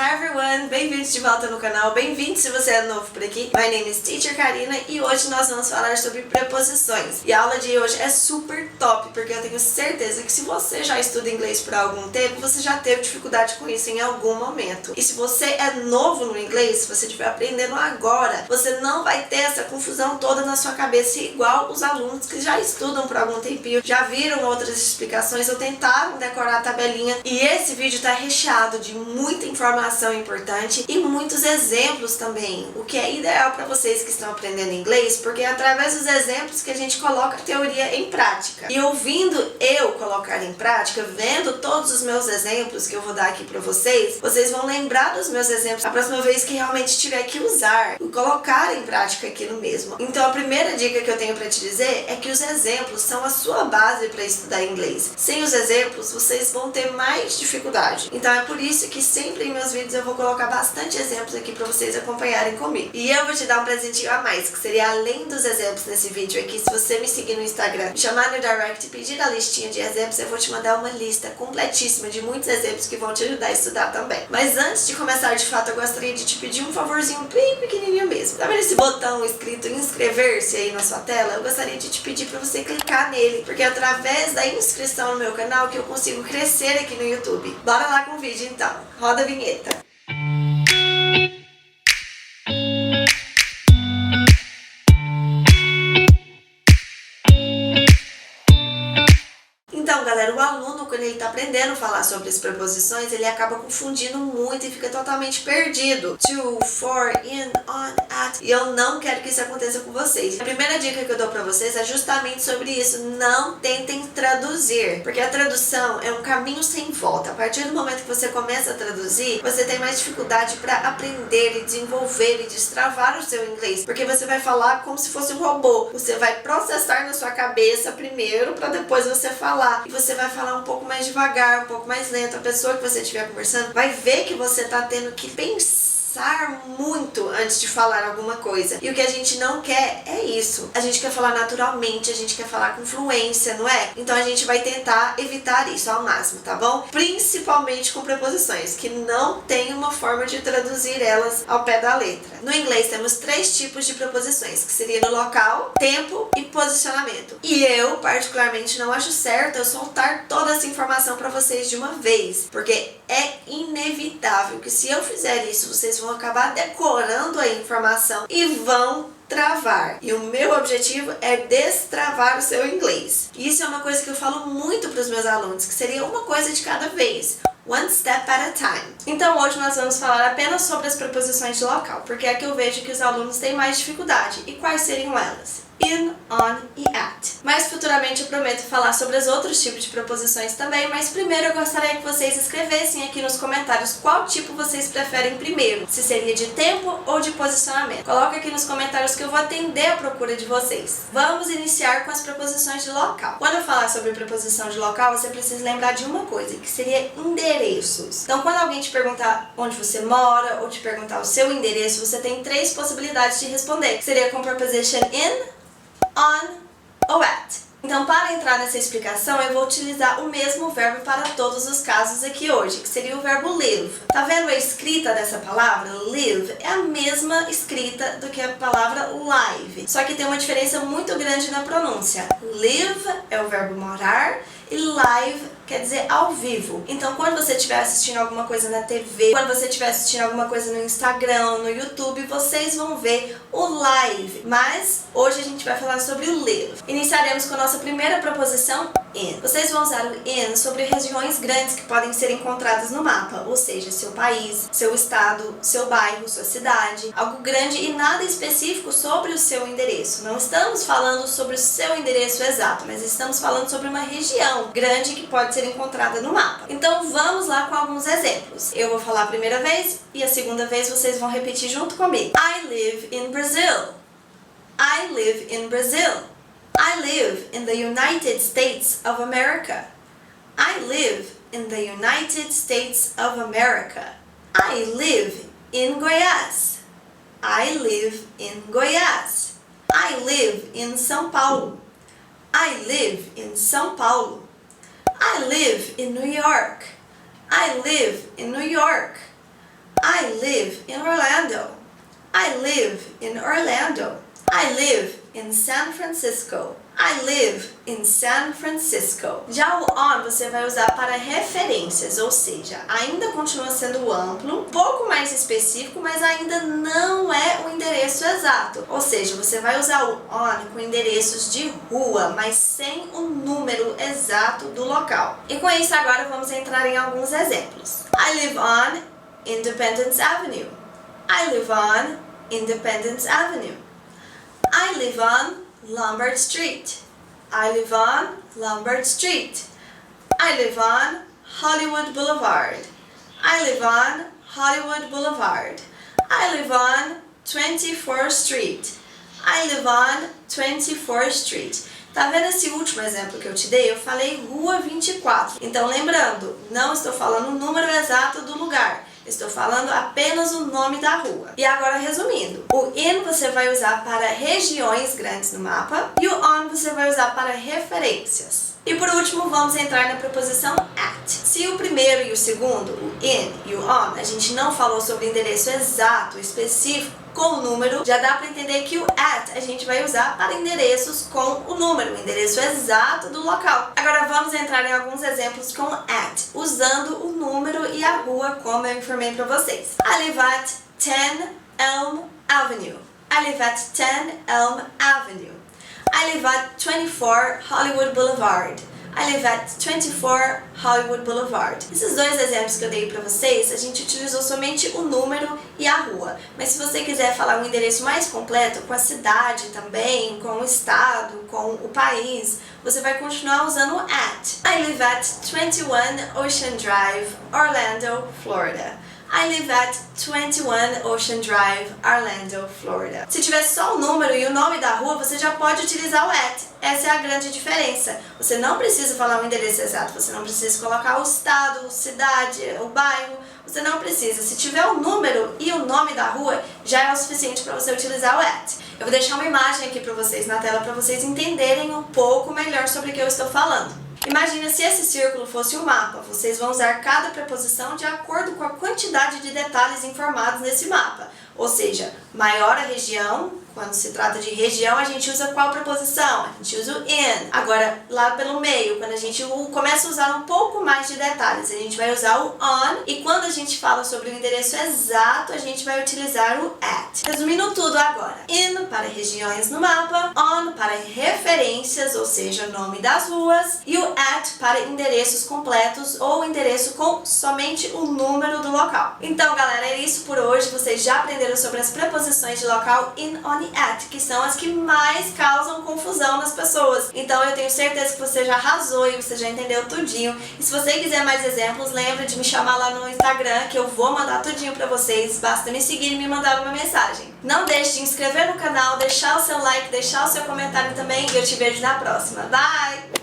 Hi everyone! Bem-vindos de volta no canal, bem-vindo se você é novo por aqui. My name is Teacher Karina e hoje nós vamos falar sobre preposições. E a aula de hoje é super top, porque eu tenho certeza que se você já estuda inglês por algum tempo, você já teve dificuldade com isso em algum momento. E se você é novo no inglês, se você estiver aprendendo agora, você não vai ter essa confusão toda na sua cabeça igual os alunos que já estudam por algum tempinho, já viram outras explicações ou tentaram decorar a tabelinha. E esse vídeo tá recheado de muita informação importante e muitos exemplos também, o que é ideal para vocês que estão aprendendo inglês, porque é através dos exemplos que a gente coloca a teoria em prática. E ouvindo eu colocar em prática, vendo todos os meus exemplos que eu vou dar aqui para vocês vão lembrar dos meus exemplos a próxima vez que realmente tiver que usar e colocar em prática aquilo mesmo. Então a primeira dica que eu tenho para te dizer é que os exemplos são a sua base para estudar inglês. Sem os exemplos, vocês vão ter mais dificuldade. Então é por isso que sempre em meus vídeos eu vou colocar bastante exemplos aqui para vocês acompanharem comigo. E eu vou te dar um presentinho a mais, que seria além dos exemplos nesse vídeo aqui. Se você me seguir no Instagram, me chamar no direct e pedir a listinha de exemplos, eu vou te mandar uma lista completíssima de muitos exemplos que vão te ajudar a estudar também. Mas antes de começar de fato, eu gostaria de te pedir um favorzinho bem pequenininho mesmo. Tá vendo esse botão escrito inscrever-se aí na sua tela? Eu gostaria de te pedir para você clicar nele, porque é através da inscrição no meu canal que eu consigo crescer aqui no YouTube. Bora lá com o vídeo então. Roda a vinheta. Então, galera, o aluno, quando ele está aprendendo a falar sobre as preposições, ele acaba confundindo muito e fica totalmente perdido. To, for, in, on, at. E eu não quero que isso aconteça com vocês. A primeira dica que eu dou pra vocês é justamente sobre isso. Não tentem traduzir, porque a tradução é um caminho sem volta. A partir do momento que você começa a traduzir, você tem mais dificuldade para aprender e desenvolver e destravar o seu inglês, porque você vai falar como se fosse um robô. Você vai processar na sua cabeça primeiro, para depois você falar. E você vai falar um pouco mais devagar, um pouco mais lento. A pessoa que você estiver conversando vai ver que você está tendo que pensar muito antes de falar alguma coisa. E o que a gente não quer é isso. A gente quer falar naturalmente, a gente quer falar com fluência, não é? Então a gente vai tentar evitar isso ao máximo, tá bom? Principalmente com preposições, que não tem uma forma de traduzir elas ao pé da letra. No inglês temos 3 tipos de preposições, que seria no local, tempo e posicionamento. E eu, particularmente, não acho certo eu soltar toda essa informação para vocês de uma vez, porque é inevitável que se eu fizer isso, vocês vão acabar decorando a informação e vão travar. E o meu objetivo é destravar o seu inglês. Isso é uma coisa que eu falo muito para os meus alunos, que seria uma coisa de cada vez. One step at a time. Então hoje nós vamos falar apenas sobre as preposições de local, porque é que eu vejo que os alunos têm mais dificuldade. E quais seriam elas? In, on e at. Mas futuramente eu prometo falar sobre os outros tipos de preposições também, mas primeiro eu gostaria que vocês escrevessem aqui nos comentários qual tipo vocês preferem primeiro, se seria de tempo ou de posicionamento. Coloca aqui nos comentários que eu vou atender a procura de vocês. Vamos iniciar com as preposições de local. Quando eu falar sobre preposição de local, você precisa lembrar de uma coisa, que seria endereços. Então quando alguém te perguntar onde você mora ou te perguntar o seu endereço, você tem 3 possibilidades de responder, que seria com preposition in, on ou at. Então, para entrar nessa explicação, eu vou utilizar o mesmo verbo para todos os casos aqui hoje, que seria o verbo live. Tá vendo a escrita dessa palavra? Live é a mesma escrita do que a palavra live, só que tem uma diferença muito grande na pronúncia. Live é o verbo morar e live quer dizer ao vivo. Então, quando você estiver assistindo alguma coisa na TV, quando você estiver assistindo alguma coisa no Instagram, no YouTube, vocês vão ver o live. Mas hoje a gente vai falar sobre o live. Iniciaremos com a nossa primeira preposição, in. Vocês vão usar o in sobre regiões grandes que podem ser encontradas no mapa, ou seja, seu país, seu estado, seu bairro, sua cidade, algo grande e nada específico sobre o seu endereço. Não estamos falando sobre o seu endereço exato, mas estamos falando sobre uma região grande que pode ser encontrada no mapa. Então vamos lá com alguns exemplos. Eu vou falar a primeira vez e a segunda vez vocês vão repetir junto comigo. I live in Brazil. I live in Brazil. I live in the United States of America. I live in the United States of America. I live in Goiás. I live in Goiás. I live in São Paulo. I live in São Paulo. I live in New York. I live in New York. I live in Orlando. I live in Orlando. I live in San Francisco. I live in San Francisco. Já o on você vai usar para referências, ou seja, ainda continua sendo amplo, um pouco mais específico, mas ainda não é o endereço exato. Ou seja, você vai usar o on com endereços de rua, mas sem o número exato do local. E com isso agora vamos entrar em alguns exemplos. I live on Independence Avenue. I live on Independence Avenue. I live on Lombard Street. I live on Lombard Street. I live on Hollywood Boulevard. I live on Hollywood Boulevard. I live on 24th Street. I live on 24th Street. Tá vendo esse último exemplo que eu te dei? Eu falei Rua 24. Então lembrando, não estou falando o número exato do lugar. Estou falando apenas o nome da rua. E agora resumindo, o in você vai usar para regiões grandes no mapa e o on você vai usar para referências. E por último vamos entrar na preposição at. Se o primeiro e o segundo, o in e o on, a gente não falou sobre endereço exato, específico, com o número, já dá para entender que o at a gente vai usar para endereços com o número, o endereço exato do local. Agora vamos entrar em alguns exemplos com at, usando o número e a rua como eu informei para vocês. I live at 10 Elm Avenue. I live at 10 Elm Avenue. I live at 24 Hollywood Boulevard. I live at 24 Hollywood Boulevard. Esses dois exemplos que eu dei para vocês, a gente utilizou somente o número e a rua. Mas se você quiser falar um endereço mais completo, com a cidade também, com o estado, com o país, você vai continuar usando o at. I live at 21 Ocean Drive, Orlando, Florida. I live at 21 Ocean Drive, Orlando, Florida. Se tiver só o número e o nome da rua, você já pode utilizar o at. Essa é a grande diferença. Você não precisa falar o endereço exato, você não precisa colocar o estado, cidade, o bairro, você não precisa. Se tiver o número e o nome da rua, já é o suficiente para você utilizar o at. Eu vou deixar uma imagem aqui para vocês na tela para vocês entenderem um pouco melhor sobre o que eu estou falando. Imagina se esse círculo fosse um mapa. Vocês vão usar cada preposição de acordo com a quantidade de detalhes informados nesse mapa. Ou seja, maior a região, quando se trata de região, a gente usa qual preposição? A gente usa o in. Agora, lá pelo meio, quando a gente começa a usar um pouco mais de detalhes, a gente vai usar o on. E quando a gente fala sobre o endereço exato, a gente vai utilizar o at. Resumindo tudo agora. In para regiões no mapa, on para referências, ou seja, o nome das ruas, e o at para endereços completos ou endereço com somente o número do local. Então, galera, é isso por hoje. Vocês já aprenderam sobre as preposições de local in, on e at, que são as que mais causam confusão nas pessoas. Então eu tenho certeza que você já arrasou e você já entendeu tudinho. E se você quiser mais exemplos, lembra de me chamar lá no Instagram, que eu vou mandar tudinho pra vocês. Basta me seguir e me mandar uma mensagem. Não deixe de inscrever no canal, deixar o seu like, deixar o seu comentário também, e eu te vejo na próxima. Bye!